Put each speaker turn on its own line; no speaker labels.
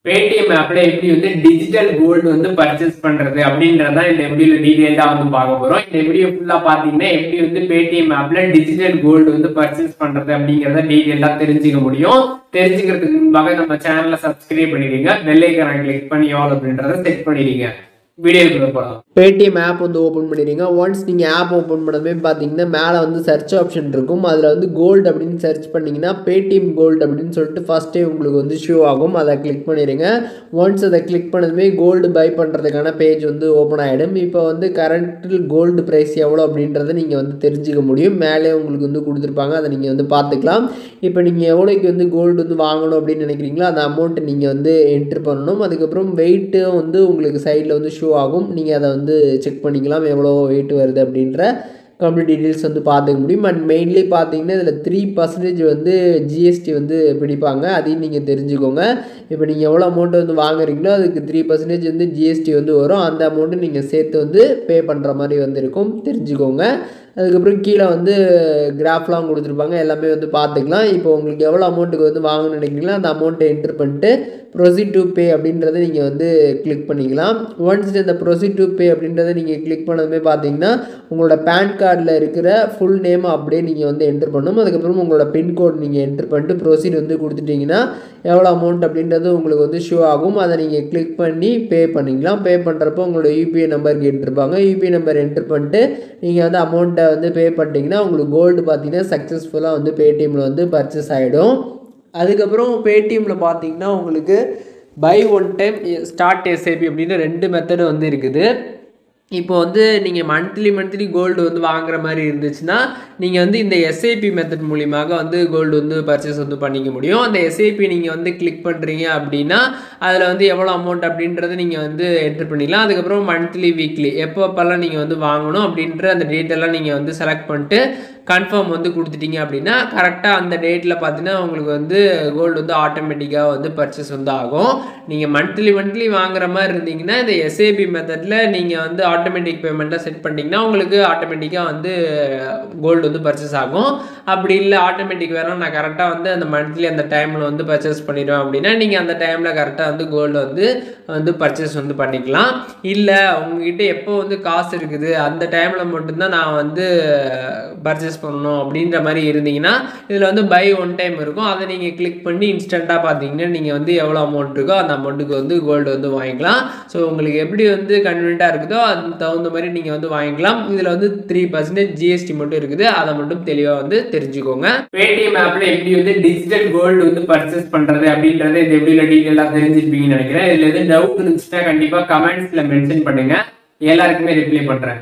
Paytm ஆப்ல எப்படி வந்து டிஜிட்டல் கோல்டு வந்து பர்ச்சேஸ் பண்றது அப்படின்றத இந்த வீடியோல டீடைலா வந்து பார்க்க போறோம். இந்த வீடியோ ஃபுல்லா பாத்தீங்கன்னா எப்படி வந்து பேடிஎம் ஆப்ல டிஜிட்டல் கோல்டு வந்து பர்ச்சேஸ் பண்றது அப்படிங்கறத டீடைலா தெரிஞ்சுக்க முடியும். தெரிஞ்சுக்கிறதுக்கு முன்பாக நம்ம சேனலை சப்ஸ்கிரைப் பண்ணிடுங்க, பெல் ஐகானை கிளிக் பண்ணி ஆல் அப்படின்றத செட் பண்ணிடுங்க. வீடியோக்குள்ள போகலாம்.
பேடிஎம் ஆப் வந்து ஓப்பன் பண்ணிடுங்க. ஒன்ஸ் நீங்கள் ஆப் ஓப்பன் பண்ணதுமே பார்த்தீங்கன்னா மேலே வந்து சர்ச் ஆப்ஷன் இருக்கும். அதில் வந்து கோல்டு அப்படின்னு சர்ச் பண்ணிங்கன்னா பேடிஎம் கோல்டு அப்படின்னு சொல்லிட்டு ஃபஸ்ட்டே உங்களுக்கு வந்து ஷோ ஆகும். அதை கிளிக் பண்ணிடுங்க. ஒன்ஸ் அதை கிளிக் பண்ணதுமே கோல்டு பை பண்ணுறதுக்கான பேஜ் வந்து ஓப்பன் ஆகிடும். இப்போ வந்து கரண்ட்டில் கோல்டு ப்ரைஸ் எவ்வளோ அப்படின்றத நீங்கள் வந்து தெரிஞ்சுக்க முடியும். மேலே உங்களுக்கு வந்து கொடுத்துருப்பாங்க, அதை நீங்கள் வந்து பார்த்துக்கலாம். இப்போ நீங்கள் எவ்வளோக்கு வந்து கோல்டு வந்து வாங்கணும் அப்படின்னு நினைக்கிறீங்களோ அந்த அமௌண்ட்டை நீங்கள் வந்து என்ட்ரு பண்ணணும். அதுக்கப்புறம் வெயிட்டும் வந்து உங்களுக்கு சைடில் வந்து ஷோ ஆகும். நீங்கள் அதை வந்து செக் பண்ணிக்கலாம் எவ்வளோ வெயிட் வருது அப்படின்ற கம்ப்ளீட் டீட்டெயில்ஸ் வந்து பார்த்துக்க முடியும். அண்ட் மெயின்லி பார்த்தீங்கன்னா இதில் 3% வந்து ஜிஎஸ்டி வந்து பிடிப்பாங்க, அதையும் நீங்கள் தெரிஞ்சுக்கோங்க. இப்போ நீங்கள் எவ்வளோ அமௌண்ட்டு வந்து வாங்குறீங்களோ அதுக்கு 3% வந்து ஜிஎஸ்டி வந்து வரும். அந்த அமௌண்ட்டு நீங்கள் சேர்த்து வந்து பே பண்ணுற மாதிரி வந்து இருக்கும், தெரிஞ்சுக்கோங்க. அதுக்கப்புறம் கீழே வந்து கிராஃப்லாம் கொடுத்துருப்பாங்க, எல்லாமே வந்து பார்த்துக்கலாம். இப்போ உங்களுக்கு எவ்வளோ அமௌண்ட்டுக்கு வந்து வாங்கணும்னு நினைக்கிறீங்களோ அந்த அமௌண்ட்டை என்ட்ரு பண்ணிட்டு ப்ரொசீட் டு பே அப்படின்றத நீங்கள் வந்து கிளிக் பண்ணிக்கலாம். ஒன்ஸ் இந்த ப்ரொசீட் டு பே அப்படின்றத நீங்கள் கிளிக் பண்ணதுமே பார்த்தீங்கன்னா உங்களோட பேன் கார்டில் இருக்கிற ஃபுல் நேமை அப்படியே நீங்கள் வந்து என்ட்ரு பண்ணணும். அதுக்கப்புறம் உங்களோட பின்கோட் நீங்கள் என்ட்ரு பண்ணிட்டு ப்ரொசீட் வந்து கொடுத்துட்டிங்கன்னா எவ்வளோ அமௌண்ட் அப்படின்றது உங்களுக்கு வந்து ஷோ ஆகும். அதை நீங்கள் கிளிக் பண்ணி பே பண்ணிக்கலாம். பே பண்ணுறப்போ உங்களோட யூபிஐ நம்பர் கேட்டிருப்பாங்க. யூபிஐ நம்பர் என்ட்ரு பண்ணிட்டு நீங்கள் வந்து அமௌண்ட்டை வந்து பே பண்ணிட்டீங்கன்னா உங்களுக்கு கோல்டு பார்த்தீங்கன்னா சக்ஸஸ்ஃபுல்லாக வந்து பேடிஎம்மில் வந்து பர்ச்சேஸ் ஆகிடும். அதுக்கப்புறம் பேடிஎம்மில் பார்த்தீங்கன்னா உங்களுக்கு by one time start SIP அப்படின்னு 2 மெத்தடு வந்து இருக்குது. இப்போ வந்து நீங்கள் மந்த்லி கோல்டு வந்து வாங்குற மாதிரி இருந்துச்சுன்னா நீங்கள் வந்து இந்த எஸ்ஐபி மெத்தட் மூலியமாக வந்து கோல்டு வந்து பர்ச்சேஸ் வந்து பண்ணிக்க முடியும். அந்த எஸ்ஐபி நீங்கள் வந்து கிளிக் பண்ணுறீங்க அப்படின்னா அதில் வந்து எவ்வளோ அமௌண்ட் அப்படின்றத நீங்கள் வந்து என்ட்ரு பண்ணிக்கலாம். அதுக்கப்புறம் மந்த்லி வீக்லி எப்பப்பெல்லாம் நீங்கள் வந்து வாங்கணும் அப்படின்ற அந்த டேட்டெல்லாம் நீங்கள் வந்து செலக்ட் பண்ணிட்டு கன்ஃபார்ம் வந்து கொடுத்துட்டீங்க அப்படின்னா கரெக்டாக அந்த டேட்டில் பார்த்தீங்கன்னா உங்களுக்கு வந்து கோல்டு வந்து ஆட்டோமேட்டிக்காக வந்து பர்ச்சேஸ் வந்து ஆகும். நீங்கள் மந்த்லி வாங்குற மாதிரி இருந்தீங்கன்னா இந்த எஸ்ஐபி மெத்தடில் நீங்கள் வந்து ஆட்டோமேட்டிக் பேமெண்ட்டாக செட் பண்ணிட்டீங்கன்னா உங்களுக்கு ஆட்டோமேட்டிக்காக வந்து கோல்டு வந்து பர்ச்சேஸ் ஆகும். அப்படி இல்லை ஆட்டோமேட்டிக் வேணும் நான் கரெக்டாக வந்து அந்த மந்த்லி அந்த டைமில் வந்து பர்ச்சேஸ் பண்ணிடுவேன் அப்படின்னா நீங்கள் அந்த டைமில் கரெக்டாக வந்து கோல்டு வந்து பர்ச்சேஸ் வந்து பண்ணிக்கலாம். இல்லை உங்ககிட்ட எப்போ வந்து காசு இருக்குது அந்த டைமில் மட்டும்தான் நான் வந்து பர்ச்சேஸ் பண்ணணும் அப்படின்ற மாதிரி இருந்தீங்கன்னா இதில் வந்து பை ஒன் டைம் இருக்கும். அதை நீங்கள் கிளிக் பண்ணி இன்ஸ்டண்ட்டாக பார்த்தீங்கன்னா நீங்கள் வந்து எவ்வளோ அமௌண்ட் இருக்கோ அந்த அமௌண்ட்டுக்கு வந்து கோல்டு வந்து வாங்கிக்கலாம். ஸோ உங்களுக்கு எப்படி வந்து கன்வீனியண்ட்டாக இருக்குதோ அதுக்கு தகுந்த மாதிரி நீங்கள் வந்து வாங்கிக்கலாம். இதில் வந்து 3% ஜிஎஸ்டி மட்டும் இருக்குது, அதை மட்டும் தெளிவாக வந்து தெரிஞ்சுக்கோங்க.
பேடிஎம் ஆப்ல எப்படி வந்து டிஜிட்டல் கோல்டு வந்து பர்ச்சேஸ் பண்றது அப்படின்றத இந்த வீடியோல டீடைலா தெரிஞ்சிருப்பீங்கன்னு நினைக்கிறேன். இதுல எதுவும் டவுட் இருந்துச்சுன்னா கண்டிப்பா கமெண்ட்ஸ்ல மென்ஷன் பண்ணுங்க, எல்லாருக்குமே ரிப்ளை பண்றேன்.